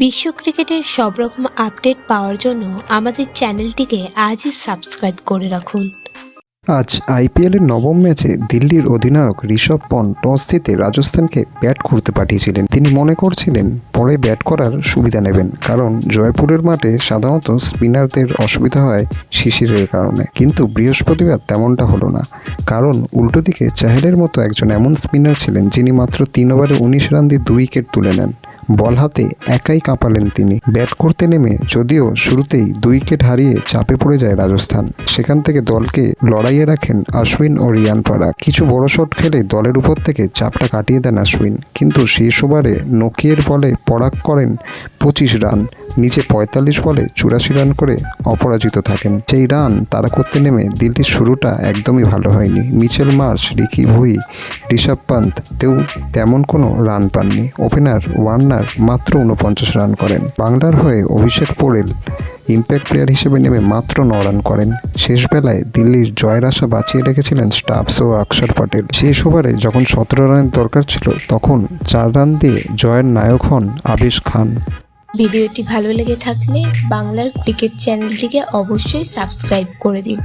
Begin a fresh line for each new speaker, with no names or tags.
বিশ্ব ক্রিকেটের সব রকম আপডেট পাওয়ার জন্য আমাদের চ্যানেলটিকে আজই সাবস্ক্রাইব করে রাখুন।
আজ আইপিএলের নবম ম্যাচে দিল্লির অধিনায়ক ঋষভ পন্থ টস জিতে রাজস্থানকে ব্যাট করতে পাঠিয়েছিলেন। তিনি মনে করছিলেন পরে ব্যাট করার সুবিধা নেবেন, কারণ জয়পুরের মাঠে সাধারণত স্পিনারদের অসুবিধা হয় শিশিরের কারণে। কিন্তু বৃহস্পতিবার তেমনটা হলো না, কারণ উল্টো দিকে চাহেলের মতো একজন এমন স্পিনার ছিলেন যিনি মাত্র 3 ওভারে 19 রান দিয়ে 2 উইকেট তুলে নেন। বল হাতে একাই কাঁপালেন তিনি। ব্যাট করতে নেমে যদিও শুরুতেই 2 উইকেট হারিয়ে চাপে পড়ে যায় রাজস্থান, সেখান থেকে দলকে লড়াইয়ে রাখেন অশ্বিন ও রিয়ান পরাগ। কিছু বড় শট খেলে দলের উপর থেকে চাপটা কাটিয়ে দেন অশ্বিন, কিন্তু শেষ ওভারে নোকিয়ের বলে পরাগ করেন 25 রান, নিচে 45 বলে 84 রান করে অপরাজিত থাকেন। সেই রান তারা করতে নেমে দিল্লির শুরুটা একদমই ভালো হয়নি। মিচেল মার্শ, রিকি ভুই, ঋষভ পন্থ তেমন কোনো রান পাননি। ওপেনার ওয়ার্নার মাত্র 49 রান করেন। বাংলার হয়ে অভিষেক পোরেল ইম্প্যাক্ট প্লেয়ার হিসেবে নেমে মাত্র 9 রান করেন। শেষ বেলায় দিল্লির জয়ের আশা বাঁচিয়ে রেখেছিলেন স্টাবস ও অক্ষর পটেল। শেষ ওভারে যখন 17 রানের দরকার ছিল, তখন 4 রান দিয়ে জয়ের নায়ক হন আবেশ খান।
ভিডিওটি ভালো লেগে থাকলে বাংলার ক্রিকেট চ্যানেলটিকে অবশ্যই সাবস্ক্রাইব করে দিন।